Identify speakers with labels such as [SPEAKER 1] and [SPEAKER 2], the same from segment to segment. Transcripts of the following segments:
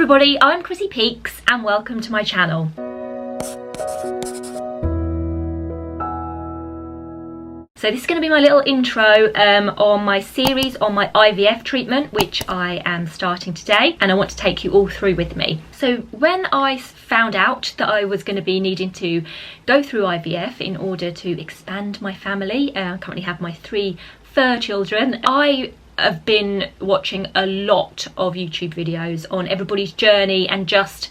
[SPEAKER 1] everybody, I'm Chrissy Peaks and welcome to my channel. So this is going to be my little intro on my series on my IVF treatment, which I am starting today, and I want to take you all through with me. So when I found out that I was going to be needing to go through IVF in order to expand my family, I currently have my 3 fur children, I have been watching a lot of YouTube videos on everybody's journey and just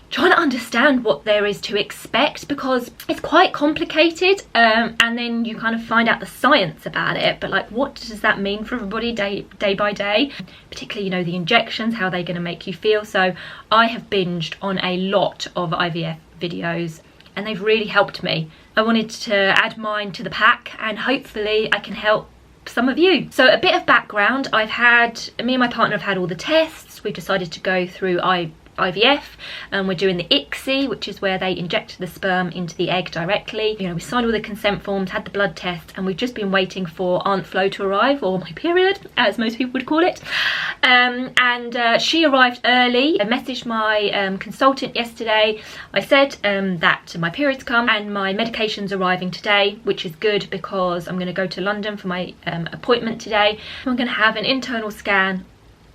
[SPEAKER 1] trying to understand what there is to expect, because it's quite complicated, and then you kind of find out the science about it, but like, what does that mean for everybody day by day, particularly, you know, the injections, how they're going to make you feel. So I have binged on a lot of IVF videos and they've really helped me. I wanted to add mine to the pack and hopefully I can help some of you. So a bit of background: me and my partner have had all the tests. We've decided to go through IVF, and we're doing the ICSI, which is where they inject the sperm into the egg directly. You know, we signed all the consent forms, had the blood test, and we've just been waiting for Aunt Flo to arrive, or my period, as most people would call it. She arrived early. I messaged my consultant yesterday. I said that my period's come and my medication's arriving today, which is good because I'm going to go to London for my appointment today. I'm going to have an internal scan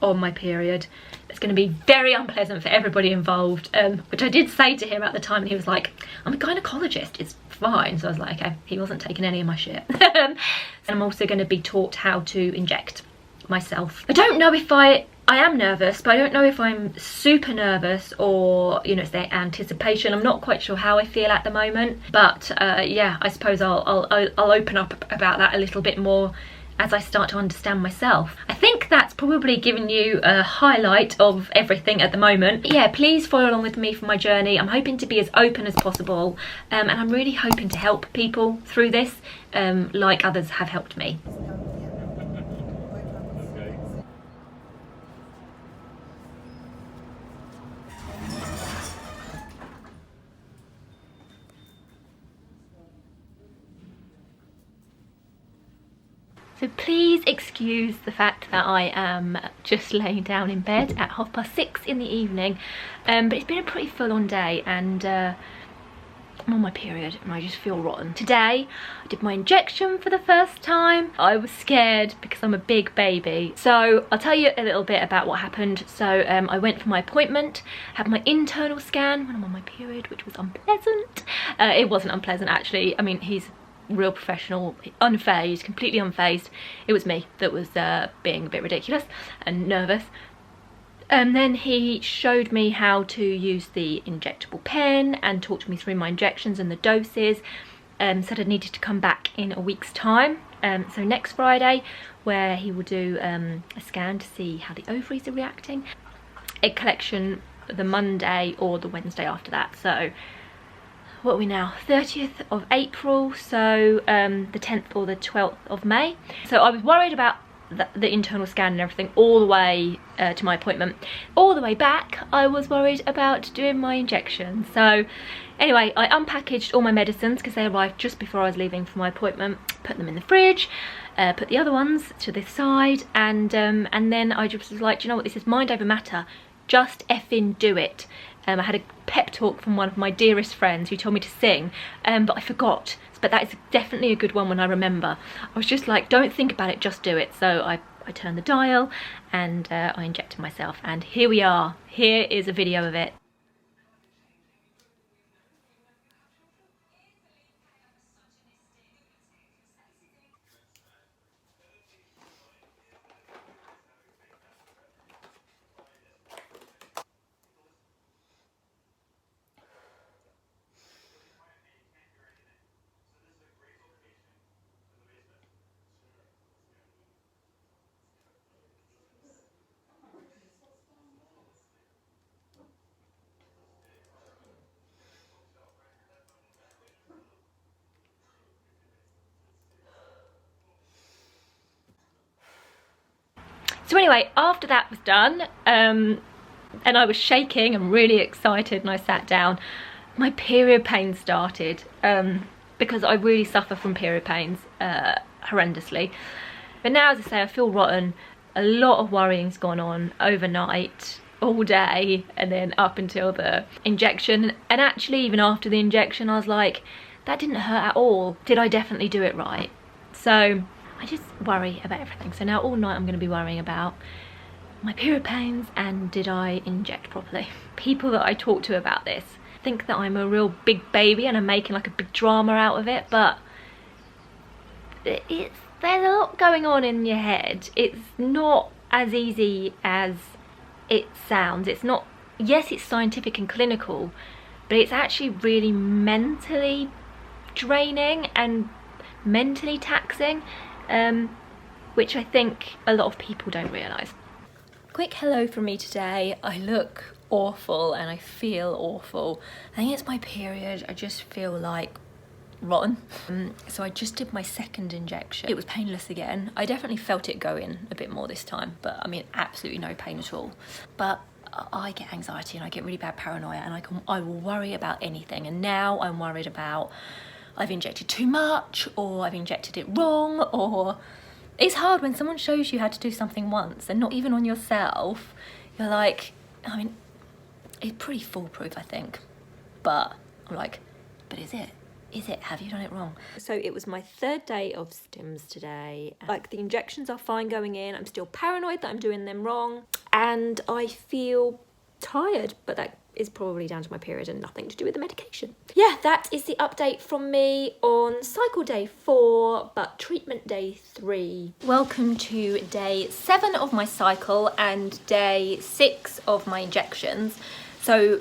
[SPEAKER 1] on my period. It's going to be very unpleasant for everybody involved, which I did say to him at the time, and he was like, I'm a gynecologist, it's fine. So I was like, okay, he wasn't taking any of my shit. And I'm also going to be taught how to inject myself. I don't know if I am nervous, but I don't know if I'm super nervous or, you know, it's the anticipation. I'm not quite sure how I feel at the moment, but yeah, I suppose I'll open up about that a little bit more as I start to understand myself. I think that's probably given you a highlight of everything at the moment. Yeah, please follow along with me for my journey. I'm hoping to be as open as possible, and I'm really hoping to help people through this, like others have helped me. So please excuse the fact that I am just laying down in bed at 6:30 in the evening, but it's been a pretty full-on day, and I'm on my period and I just feel rotten. Today I did my injection for the first time. I was scared because I'm a big baby. So I'll tell you a little bit about what happened. So I went for my appointment, had my internal scan when I'm on my period, which was unpleasant. It wasn't unpleasant actually. I mean, he's real professional, unfazed, completely unfazed. It was me that was being a bit ridiculous and nervous. And then he showed me how to use the injectable pen and talked me through my injections and the doses. Said I needed to come back in a week's time, so next Friday, where he will do a scan to see how the ovaries are reacting. Egg collection the Monday or the Wednesday after that. So what are we now, 30th of April, so the 10th or the 12th of May. So I was worried about the internal scan and everything all the way to my appointment. All the way back I was worried about doing my injection. So anyway, I unpackaged all my medicines because they arrived just before I was leaving for my appointment, put them in the fridge, put the other ones to this side, and then I just was like, do you know what, this is mind over matter, just effing do it. I had a pep talk from one of my dearest friends who told me to sing, but I forgot. But that is definitely a good one when I remember. I was just like, don't think about it, just do it. So I turned the dial and I injected myself, and here we are. Here is a video of it. So anyway, after that was done, and I was shaking and really excited, and I sat down, my period pain started, because I really suffer from period pains horrendously. But now, as I say, I feel rotten. A lot of worrying's gone on overnight, all day and then up until the injection. And actually even after the injection I was like, that didn't hurt at all. Did I definitely do it right? So I just worry about everything. So now all night I'm going to be worrying about my period pains and did I inject properly. People that I talk to about this think that I'm a real big baby and I'm making like a big drama out of it, but there's a lot going on in your head. It's not as easy as it sounds. It's not, yes, it's scientific and clinical, but it's actually really mentally draining and mentally taxing, which I think a lot of people don't realise. Quick hello from me today. I look awful and I feel awful. I think it's my period. I just feel like rotten. So I just did my second injection. It was painless again. I definitely felt it go in a bit more this time, but I mean absolutely no pain at all. But I get anxiety and I get really bad paranoia and I will worry about anything. And now I'm worried about I've injected too much or I've injected it wrong, or it's hard when someone shows you how to do something once and not even on yourself. You're like, I mean, it's pretty foolproof, I think. But I'm like, but is it? Is it? Have you done it wrong? So it was my third day of stims today. Like the injections are fine going in. I'm still paranoid that I'm doing them wrong. And I feel tired, but that is probably down to my period and nothing to do with the medication. Yeah, that is the update from me on cycle day 4, but treatment day 3. Welcome to day 7 of my cycle and day 6 of my injections. So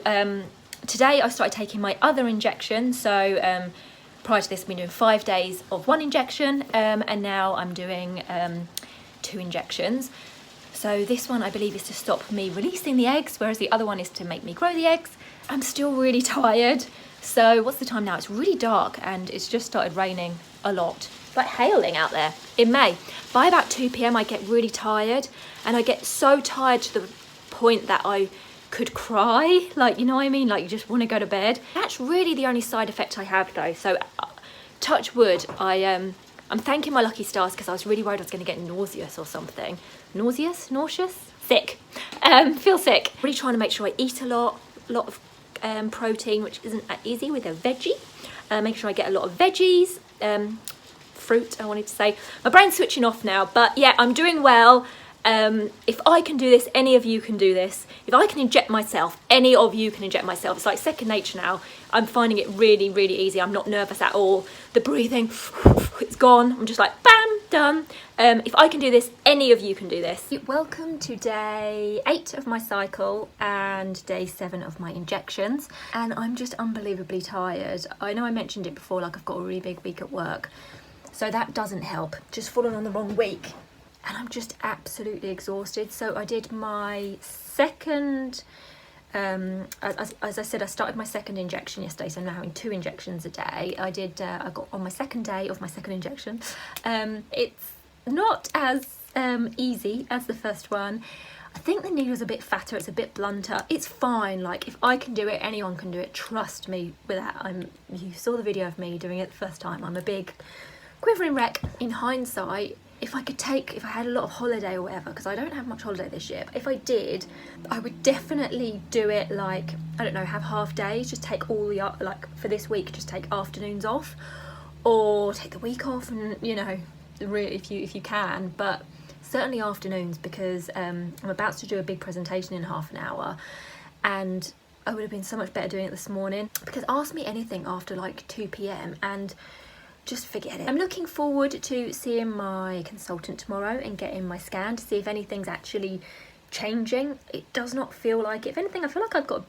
[SPEAKER 1] today I started taking my other injection. So prior to this I've been doing 5 days of 1 injection, and now I'm doing 2 injections. So this one I believe is to stop me releasing the eggs, whereas the other one is to make me grow the eggs. I'm still really tired. So what's the time now? It's really dark and it's just started raining a lot. It's like hailing out there in May. By about 2 p.m. I get really tired, and I get so tired to the point that I could cry. Like, you know what I mean? Like you just want to go to bed. That's really the only side effect I have though. So touch wood, I'm thanking my lucky stars because I was really worried I was going to get nauseous or something. Nauseous? Sick. Feel sick. Really trying to make sure I eat a lot of protein, which isn't that easy with a veggie. Make sure I get a lot of veggies, fruit I wanted to say. My brain's switching off now, but yeah, I'm doing well. If I can do this, any of you can do this. If I can inject myself, any of you can inject myself. It's like second nature now. I'm finding it really, really easy. I'm not nervous at all. The breathing, it's gone. I'm just like, bam, done. If I can do this, any of you can do this. Welcome to day 8 of my cycle and day 7 of my injections. And I'm just unbelievably tired. I know I mentioned it before, like I've got a really big week at work. So that doesn't help. Just fallen on the wrong week. And I'm just absolutely exhausted. So I did my second, as I said, I started my second injection yesterday, so I'm now having 2 injections a day. I got on my second day of my second injection. It's not as easy as the first one. I think the needle's a bit fatter, it's a bit blunter. It's fine, like if I can do it, anyone can do it. Trust me with that. You saw the video of me doing it the first time. I'm a big quivering wreck. In hindsight, if I had a lot of holiday or whatever, because I don't have much holiday this year, but if I did, I would definitely do it like, I don't know, have half days, just take all the, like for this week, just take afternoons off, or take the week off, and you know, really if you can, but certainly afternoons, because I'm about to do a big presentation in half an hour, and I would have been so much better doing it this morning, because ask me anything after like 2 p.m. and just forget it. I'm looking forward to seeing my consultant tomorrow and getting my scan to see if anything's actually changing. It does not feel like it. If anything, I feel like I've got a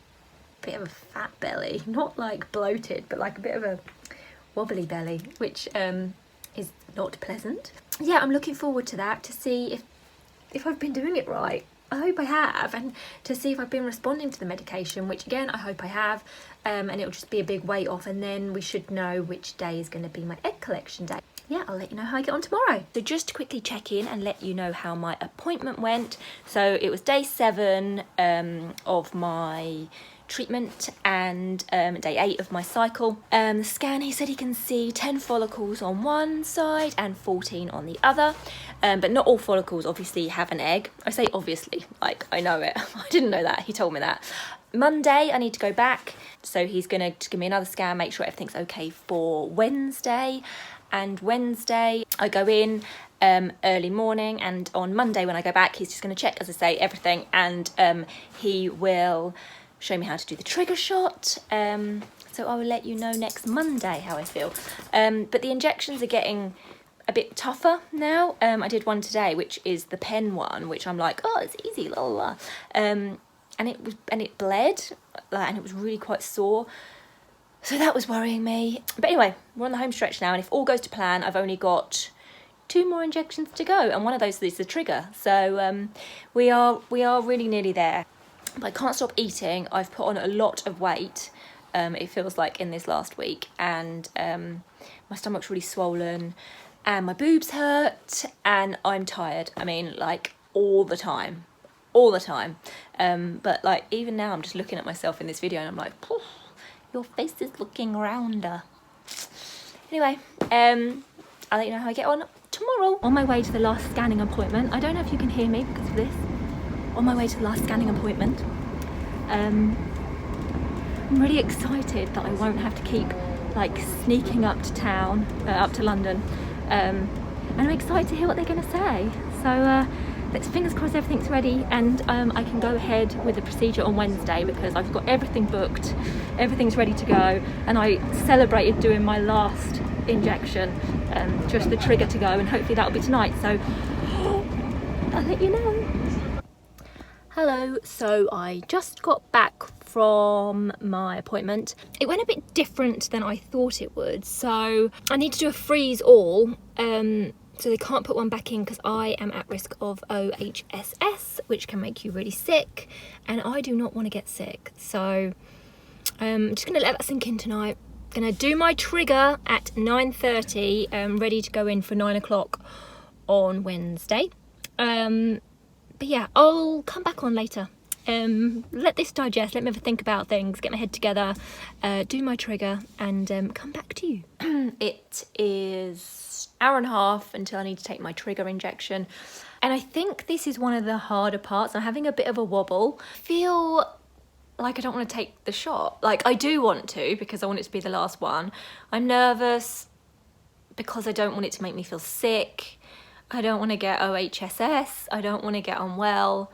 [SPEAKER 1] bit of a fat belly, not like bloated, but like a bit of a wobbly belly, which is not pleasant. Yeah, I'm looking forward to that, to see if I've been doing it right. I hope I have, and to see if I've been responding to the medication, which again I hope I have, and it'll just be a big weight off, and then we should know which day is going to be my egg collection day. yeah, I'll let you know how I get on tomorrow. So just to quickly check in and let you know how my appointment went. So it was day 7 of my treatment and day 8 of my cycle. The scan, he said he can see 10 follicles on one side and 14 on the other, but not all follicles obviously have an egg. I say obviously, like I know it. I didn't know that, he told me that. Monday I need to go back, so he's gonna give me another scan, make sure everything's okay for Wednesday. And Wednesday I go in early morning, and on Monday when I go back he's just going to check, as I say, everything, and he will show me how to do the trigger shot. So I will let you know next Monday how I feel. But the injections are getting a bit tougher now. I did one today, which is the pen one, which I'm like, oh, it's easy, la la la. And it bled, and it was really quite sore. So that was worrying me. But anyway, we're on the home stretch now, and if all goes to plan, I've only got 2 more injections to go, and one of those is the trigger. So we are really nearly there. But I can't stop eating. I've put on a lot of weight, it feels like, in this last week, and my stomach's really swollen, and my boobs hurt, and I'm tired. I mean, like, all the time. But like, even now I'm just looking at myself in this video and I'm like, poof, your face is looking rounder. Anyway, I'll let you know how I get on tomorrow. On my way to the last scanning appointment. I don't know if you can hear me because of this. On my way to the last scanning appointment. I'm really excited that I won't have to keep like sneaking up to town, up to London. And I'm excited to hear what they're going to say. So let's fingers crossed everything's ready, and I can go ahead with the procedure on Wednesday because I've got everything booked, everything's ready to go, and I celebrated doing my last injection, just the trigger to go, and hopefully that'll be tonight. So I'll let you know. Hello, so I just got back from my appointment. It went a bit different than I thought it would, so I need to do a freeze all. So they can't put one back in because I am at risk of OHSS, which can make you really sick, and I do not want to get sick. So I'm just going to let that sink in tonight. Going to do my trigger at 9:30, ready to go in for 9 o'clock on Wednesday. But yeah, I'll come back on later. Let this digest, let me have a think about things, get my head together, do my trigger, and come back to you. It is hour and a half until I need to take my trigger injection, and I think this is one of the harder parts. I'm having a bit of a wobble. I feel like I don't want to take the shot. Like, I do want to because I want it to be the last one. I'm nervous because I don't want it to make me feel sick. I don't want to get OHSS. I don't want to get unwell.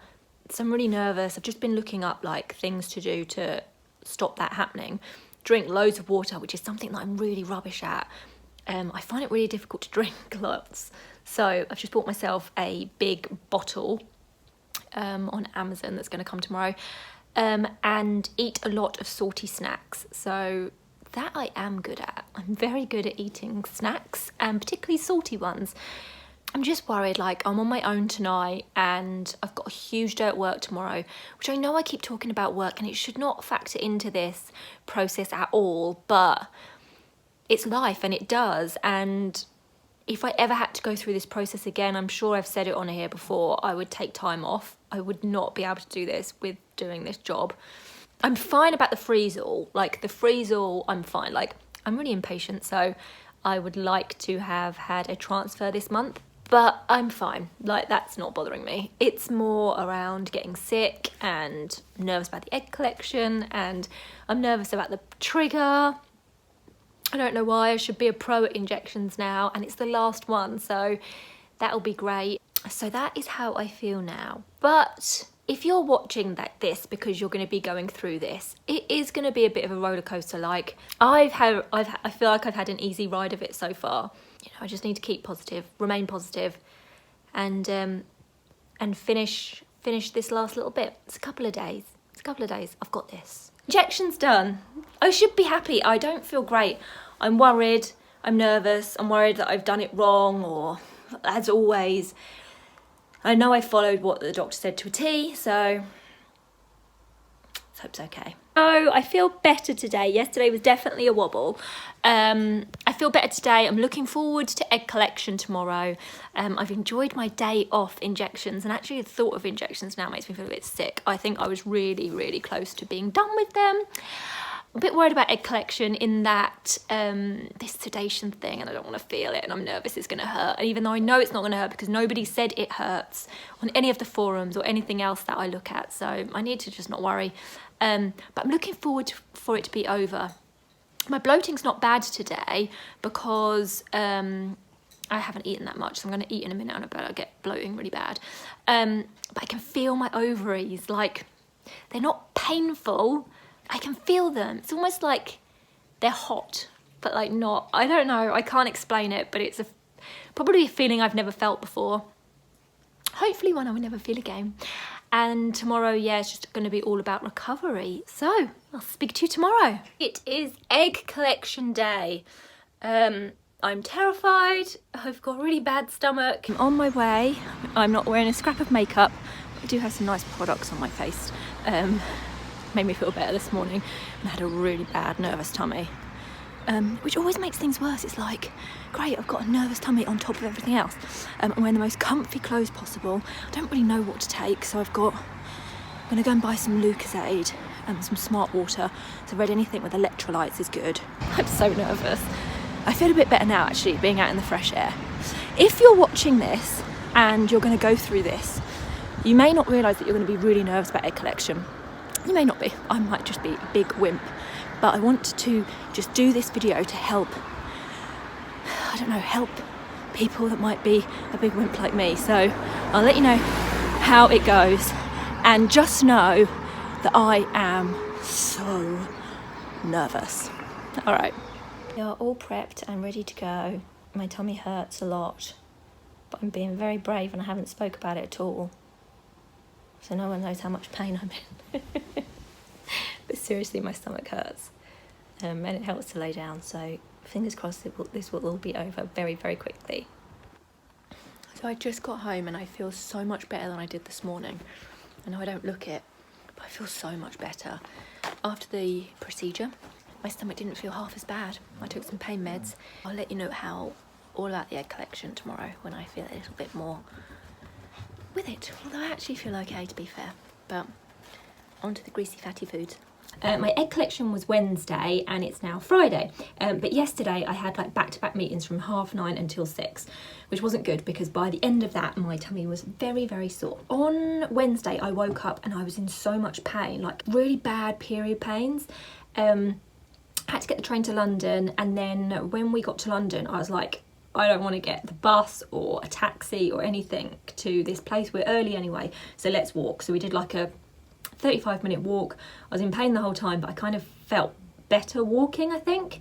[SPEAKER 1] So I'm really nervous. I've just been looking up like things to do to stop that happening. Drink loads of water, which is something that I'm really rubbish at. I find it really difficult to drink lots. So I've just bought myself a big bottle on Amazon that's going to come tomorrow, and eat a lot of salty snacks. So that I am good at. I'm very good at eating snacks, and particularly salty ones. I'm just worried, like, I'm on my own tonight and I've got a huge day at work tomorrow, which I know I keep talking about work and it should not factor into this process at all, but it's life and it does. And if I ever had to go through this process again, I'm sure I've said it on here before, I would take time off. I would not be able to do this with doing this job. I'm fine about the freeze-all. Like, the freeze-all, I'm fine. Like, I'm really impatient, so I would like to have had a transfer this month. But I'm fine, like, that's not bothering me. It's more around getting sick and nervous about the egg collection, and I'm nervous about the trigger. I don't know why. I should be a pro at injections now, and it's the last one, so that'll be great. So that is how I feel now. But if you're watching this because you're going to be going through this, it is going to be a bit of a roller coaster. Like, I feel like I've had an easy ride of it so far. You know, I just need to keep positive, remain positive, and finish this last little bit. It's a couple of days. I've got this. Injection's done. I should be happy. I don't feel great. I'm worried. I'm nervous. I'm worried that I've done it wrong, or as always. I know I followed what the doctor said to a T, so Let's hope it's okay. Oh, I feel better today. Yesterday was definitely a wobble. I feel better today. I'm looking forward to egg collection tomorrow. I've enjoyed my day off injections, and actually the thought of injections now makes me feel a bit sick. I think I was really, really close to being done with them. I'm a bit worried about egg collection in that this sedation thing, and I don't want to feel it, and I'm nervous it's going to hurt. And even though I know it's not going to hurt because nobody said it hurts on any of the forums or anything else that I look at, so I need to just not worry. But I'm looking forward for it to be over. My bloating's not bad today because I haven't eaten that much, so I'm going to eat in a minute and I better get bloating really bad. But I can feel my ovaries, like, they're not painful. I can feel them. It's almost like they're hot, but like not. I don't know. I can't explain it, but it's probably a feeling I've never felt before. Hopefully one I will never feel again. And tomorrow, yeah, it's just going to be all about recovery. So I'll speak to you tomorrow. It is egg collection day. I'm terrified. I've got a really bad stomach. I'm on my way. I'm not wearing a scrap of makeup. I do have some nice products on my face. Made me feel better this morning, and I had a really bad nervous tummy, which always makes things worse. It's like, great, I've got a nervous tummy on top of everything else. I'm wearing the most comfy clothes possible. I don't really know what to take, so I'm gonna go and buy some Lucozade and some smart water. So I read anything with electrolytes is good. I'm so nervous. I feel a bit better now, actually, being out in the fresh air. If you're watching this and you're gonna go through this, you may not realise that you're gonna be really nervous about egg collection. You may not be. I might just be a big wimp. But I want to just do this video to help, I don't know, help people that might be a big wimp like me. So I'll let you know how it goes. And just know that I am so nervous. All right. We are all prepped and ready to go. My tummy hurts a lot, but I'm being very brave and I haven't spoke about it at all. So no one knows how much pain I'm in. But seriously, my stomach hurts. And it helps to lay down, so fingers crossed this will all be over very, very quickly. So I just got home and I feel so much better than I did this morning. I know I don't look it, but I feel so much better. After the procedure, my stomach didn't feel half as bad. I took some pain meds. I'll let you know all about the egg collection tomorrow when I feel a little bit more with it, although I actually feel okay, to be fair. But on to the greasy fatty foods. My egg collection was Wednesday and it's now Friday, but yesterday I had like back-to-back meetings from 9:30 until 6, which wasn't good because by the end of that my tummy was very, very sore. On Wednesday I woke up and I was in so much pain, like really bad period pains. I had to get the train to London, and then when we got to London I was like, I don't want to get the bus or a taxi or anything to this place. We're early anyway, so let's walk. So we did like a 35-minute walk. I was in pain the whole time, but I kind of felt better walking, I think.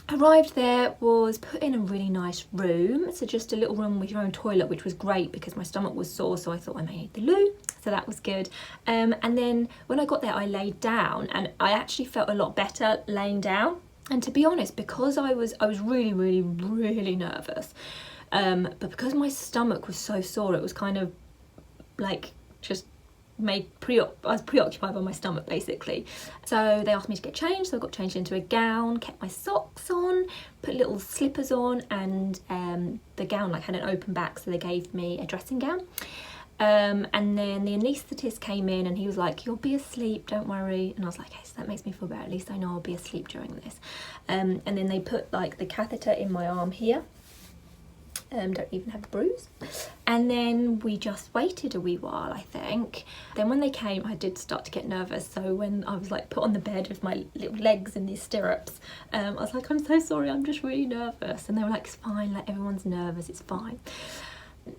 [SPEAKER 1] Arrived there, was put in a really nice room. So just a little room with your own toilet, which was great because my stomach was sore, so I thought I may need the loo. So that was good. And then when I got there, I laid down and I actually felt a lot better laying down. And to be honest, because I was really, really, really nervous, but because my stomach was so sore, it was kind of like just I was preoccupied by my stomach basically. So they asked me to get changed, so I got changed into a gown, kept my socks on, put little slippers on, and the gown like had an open back, so they gave me a dressing gown. And then the anaesthetist came in and he was like, you'll be asleep, don't worry. And I was like, okay, so that makes me feel better. At least I know I'll be asleep during this. And then they put like the catheter in my arm here. Don't even have a bruise. And then we just waited a wee while, I think. Then when they came, I did start to get nervous. So when I was like put on the bed with my little legs in these stirrups, I was like, I'm so sorry, I'm just really nervous. And they were like, it's fine, like everyone's nervous, it's fine.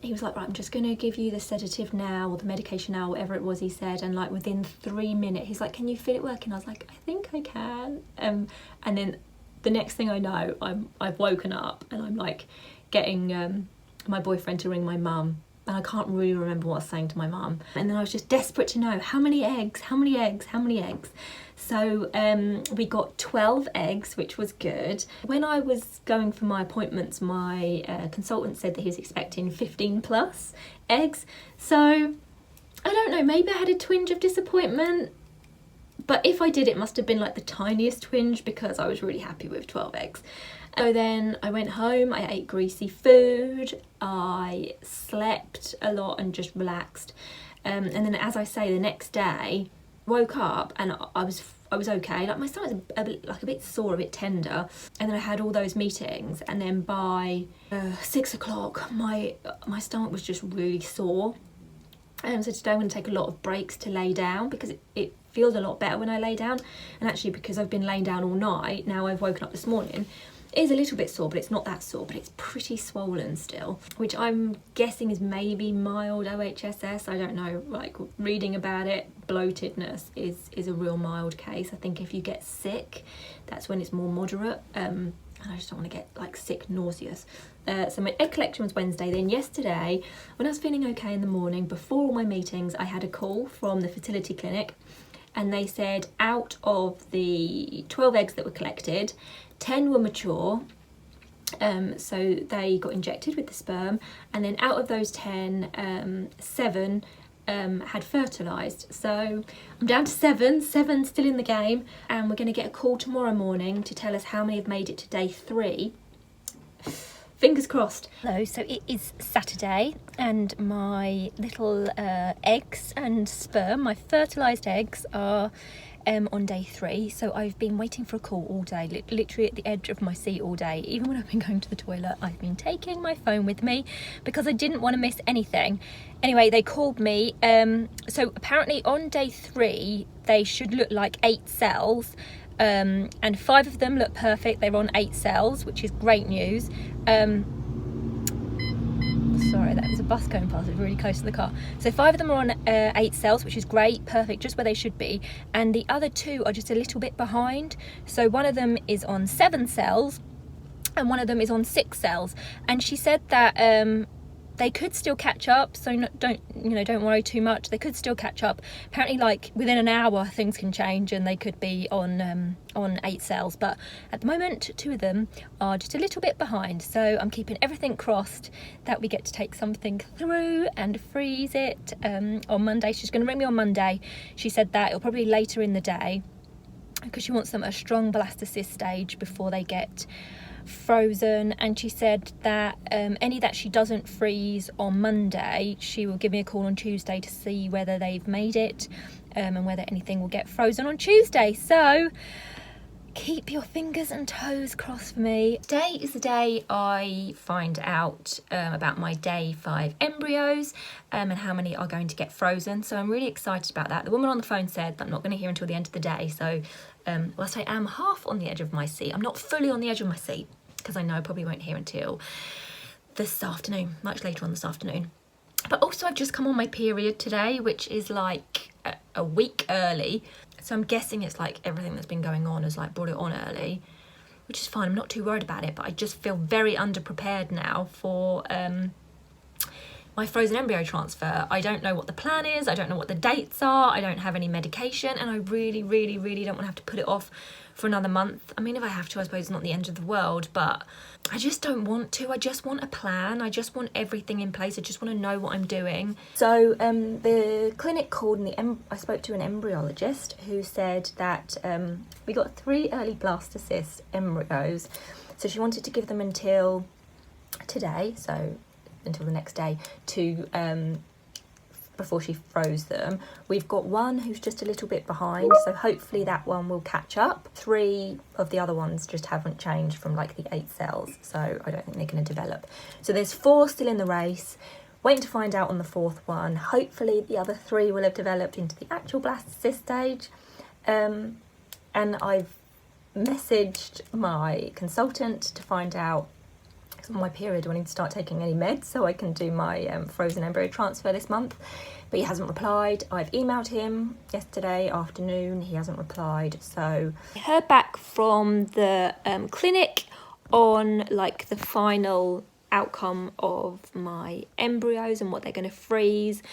[SPEAKER 1] He was like, right, I'm just going to give you the sedative now, or the medication now, whatever it was he said. And like within 3 minutes, he's like, can you feel it working? I was like, I think I can. And then the next thing I know, I've woken up and I'm like getting my boyfriend to ring my mum. And I can't really remember what I was saying to my mum. And then I was just desperate to know, how many eggs, how many eggs, how many eggs? So we got 12 eggs, which was good. When I was going for my appointments, my consultant said that he was expecting 15 plus eggs. So I don't know, maybe I had a twinge of disappointment, but if I did, it must have been like the tiniest twinge because I was really happy with 12 eggs. So then I went home, I ate greasy food, I slept a lot and just relaxed. And then, as I say, the next day, woke up and I was okay. Like, my stomach's a bit sore, a bit tender. And then I had all those meetings, and then by 6 o'clock, my stomach was just really sore. So today I'm going to take a lot of breaks to lay down because it feels a lot better when I lay down. And actually, because I've been laying down all night, now I've woken up this morning, it is a little bit sore, but it's not that sore, but it's pretty swollen still, which I'm guessing is maybe mild OHSS. I don't know, like, reading about it, bloatedness is a real mild case. I think if you get sick, that's when it's more moderate. And I just don't want to get like sick, nauseous. So my egg collection was Wednesday. Then yesterday, when I was feeling okay in the morning, before all my meetings, I had a call from the fertility clinic, and they said out of the 12 eggs that were collected, 10 were mature, so they got injected with the sperm, and then out of those 10, 7 had fertilised. So I'm down to 7 still in the game, and we're going to get a call tomorrow morning to tell us how many have made it to day 3. Fingers crossed. Hello, so it is Saturday, and my little eggs and sperm, my fertilised eggs, are on day 3. So I've been waiting for a call all day, literally at the edge of my seat all day. Even when I've been going to the toilet, I've been taking my phone with me because I didn't want to miss anything. Anyway, they called me. So apparently on day 3, they should look like 8 cells. And 5 of them look perfect. They were on 8 cells, which is great news. Sorry, that was a bus going past. It was really close to the car. So 5 of them are on 8 cells, which is great, perfect, just where they should be. And the other 2 are just a little bit behind. So one of them is on 7 cells and one of them is on 6 cells. And she said that they could still catch up, so don't worry too much. They could still catch up. Apparently, like, within an hour things can change and they could be on 8 cells, but at the moment 2 of them are just a little bit behind. So I'm keeping everything crossed that we get to take something through and freeze it on Monday. She's going to ring me on Monday. She said that it'll probably be later in the day because she wants them at a strong blastocyst stage before they get frozen. And she said that any that she doesn't freeze on Monday, she will give me a call on Tuesday to see whether they've made it and whether anything will get frozen on Tuesday. So keep your fingers and toes crossed for me. Today is the day I find out about my day 5 embryos and how many are going to get frozen. So I'm really excited about that. The woman on the phone said that I'm not going to hear until the end of the day. So whilst I am half on the edge of my seat, I'm not fully on the edge of my seat because I know I probably won't hear until this afternoon, much later on this afternoon. But also I've just come on my period today, which is like a week early. So I'm guessing it's like everything that's been going on has like brought it on early, which is fine. I'm not too worried about it, but I just feel very underprepared now for my frozen embryo transfer. I don't know what the plan is. I don't know what the dates are. I don't have any medication, and I really, really, really don't want to have to put it off for another month. I mean, if I have to, I suppose it's not the end of the world, but I just don't want to. I just want a plan. I just want everything in place. I just want to know what I'm doing. So the clinic called, and I spoke to an embryologist who said that we got 3 early blastocyst embryos. So she wanted to give them until today, so until the next day, to before she froze them. We've got 1 who's just a little bit behind, so hopefully that one will catch up. 3 of the other ones just haven't changed from like the 8 cells, so I don't think they're going to develop. So there's 4 still in the race, waiting to find out on the 4th one. Hopefully the other 3 will have developed into the actual blastocyst stage. And I've messaged my consultant to find out on my period do I need to start taking any meds so I can do my frozen embryo transfer this month, but he hasn't replied. I've emailed him yesterday afternoon, he hasn't replied. So I heard back from the clinic on like the final outcome of my embryos and what they're going to freeze.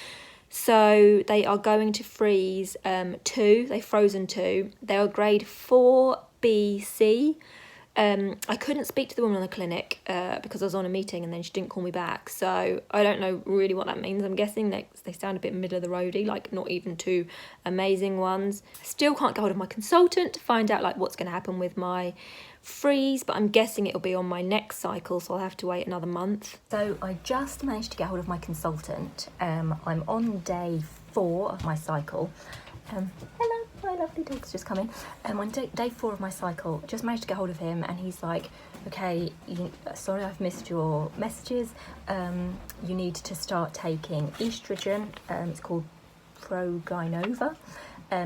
[SPEAKER 1] So they are going to freeze 2, they've frozen 2. They are grade 4BC. I couldn't speak to the woman in the clinic because I was on a meeting and then she didn't call me back. So I don't know really what that means. I'm guessing they sound a bit middle of the roady, like not even two amazing ones. Still can't get hold of my consultant to find out like what's going to happen with my freeze, but I'm guessing it'll be on my next cycle, so I'll have to wait another month. So I just managed to get hold of my consultant. I'm on day 4 of my cycle. Hello, my lovely dog's just come in. On day 4 of my cycle, just managed to get hold of him, and he's like, okay, sorry I've missed your messages. You need to start taking estrogen. It's called Progynova.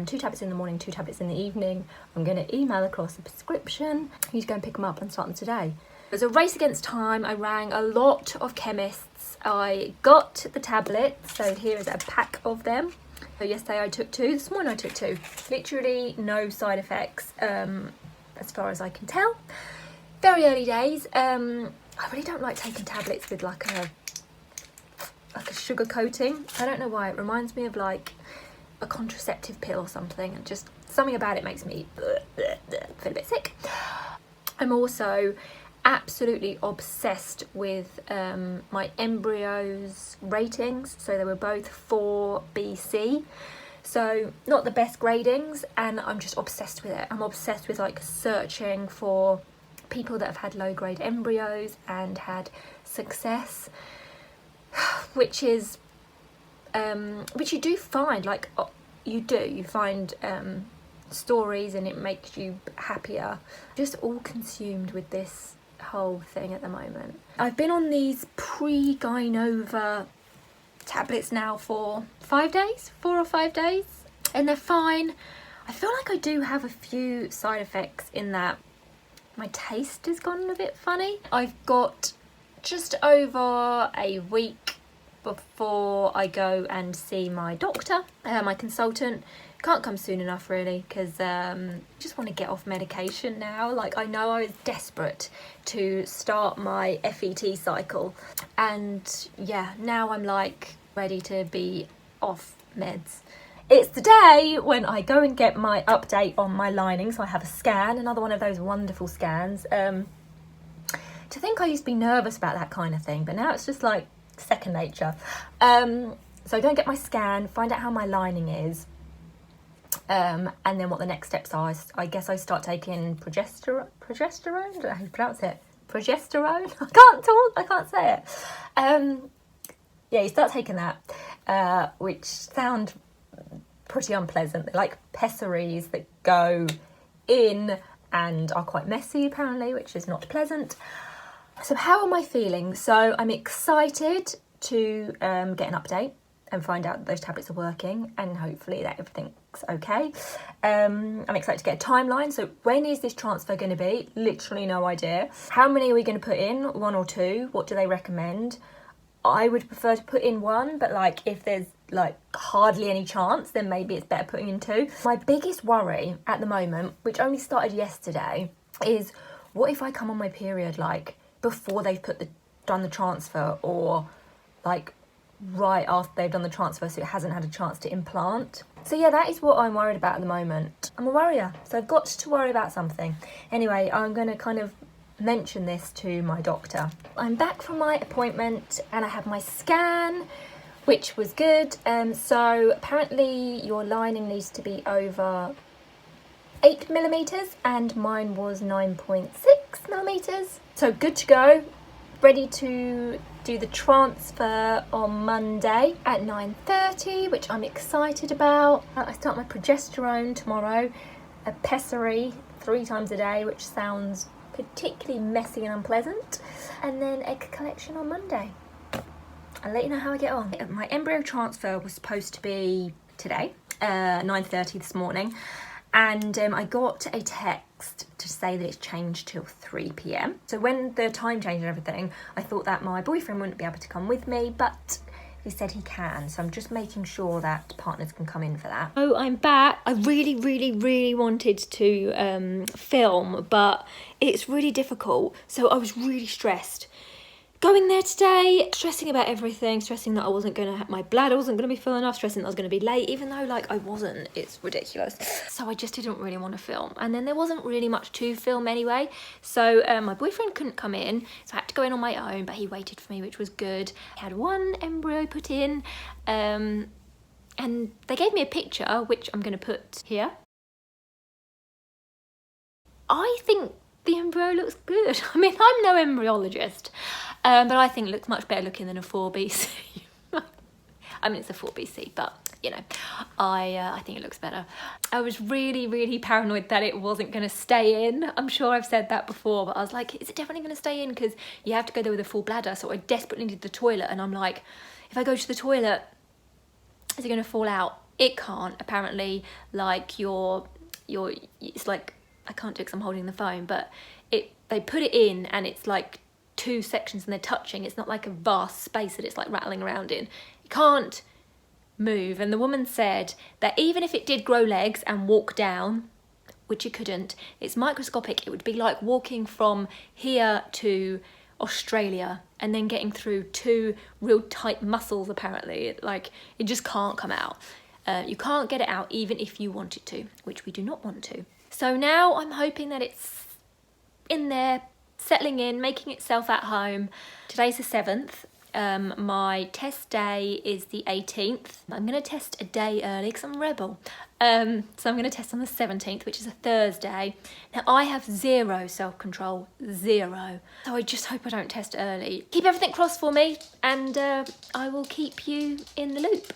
[SPEAKER 1] 2 tablets in the morning, 2 tablets in the evening. I'm going to email across a prescription. You need to go and pick them up and start them today. It was a race against time. I rang a lot of chemists. I got the tablets, so here is a pack of them. So yesterday I took 2, this morning I took 2. Literally no side effects as far as I can tell. Very early days. I really don't like taking tablets with like a sugar coating. I don't know why. It reminds me of like a contraceptive pill or something, and just something about it makes me feel a bit sick. I'm also absolutely obsessed with my Embryo's ratings. So they were both 4BC, so not the best gradings, and I'm just obsessed with it. I'm obsessed with like searching for people that have had low grade embryos and had success, which is which you do find, like you find stories, and it makes you happier. Just all consumed with this whole thing at the moment. I've been on these Progynova tablets now for 5 days, 4 or 5 days, and they're fine. I feel like I do have a few side effects in that my taste has gone a bit funny. I've got just over a week before I go and see my doctor, my consultant. Can't come soon enough really, because just want to get off medication now. Like, I know I was desperate to start my FET cycle, and yeah, now I'm like ready to be off meds. It's the day when I go and get my update on my lining. So I have a scan, another one of those wonderful scans. To think I used to be nervous about that kind of thing, but now it's just like second nature. So I go and get my scan, find out how my lining is, and then what the next steps are. I guess I start taking progesterone. I don't know how you pronounce it. Progesterone? I can't talk, I can't say it. Yeah, you start taking that, which sound pretty unpleasant. They're like pessaries that go in and are quite messy apparently, which is not pleasant. So how am I feeling? So I'm excited to get an update and find out that those tablets are working, and hopefully that everything's okay. I'm excited to get a timeline. So when is this transfer going to be? Literally no idea. How many are we going to put in? 1 or 2? What do they recommend? I would prefer to put in 1, but like if there's like hardly any chance, then maybe it's better putting in 2. My biggest worry at the moment, which only started yesterday, is what if I come on my period like before they've done the transfer, or like right after they've done the transfer, so it hasn't had a chance to implant. So yeah, that is what I'm worried about at the moment. I'm a worrier, so I've got to worry about something. Anyway, I'm going to kind of mention this to my doctor. I'm back from my appointment and I have my scan, which was good. So apparently your lining needs to be over 8 millimeters, and mine was 9.6 millimeters. So good to go, ready to do the transfer on Monday at 9:30, which I'm excited about. I start my progesterone tomorrow, a pessary 3 times a day, which sounds particularly messy and unpleasant, and then egg collection on Monday. I'll let you know how I get on. My embryo transfer was supposed to be today, 9:30 this morning, and I got a text to say that it's changed till 3 p.m. So when the time changed and everything, I thought that my boyfriend wouldn't be able to come with me, but he said he can, so I'm just making sure that partners can come in for that. Oh, I'm back. I really wanted to film, but it's really difficult. So I was really stressed going there today, stressing about everything, stressing that I wasn't going to have, my bladder wasn't going to be full enough, stressing that I was going to be late, even though like I wasn't. It's ridiculous. So I just didn't really want to film, and then there wasn't really much to film anyway. So my boyfriend couldn't come in, so I had to go in on my own, but he waited for me, which was good. I had one embryo put in, and they gave me a picture, which I'm going to put here. I think the embryo looks good. I mean, I'm no embryologist, but I think it looks much better looking than a 4BC. I mean, it's a 4BC, but you know, I think it looks better. I was really paranoid that it wasn't going to stay in. I'm sure I've said that before, but I was like, is it definitely going to stay in? Because you have to go there with a full bladder. So I desperately needed the toilet, and I'm like, if I go to the toilet, is it going to fall out? It can't. Apparently, like it's like, I can't do it because I'm holding the phone, but they put it in and it's like 2 sections and they're touching. It's not like a vast space that it's like rattling around in. It can't move. And the woman said that even if it did grow legs and walk down, which it couldn't, it's microscopic. It would be like walking from here to Australia and then getting through 2 real tight muscles. Apparently, it just can't come out. You can't get it out even if you want it to, which we do not want to. So now I'm hoping that it's in there, settling in, making itself at home. Today's the 7th. My test day is the 18th. I'm going to test a day early because I'm a rebel. So I'm going to test on the 17th, which is a Thursday. Now I have 0 self-control, 0. So I just hope I don't test early. Keep everything crossed for me, and I will keep you in the loop.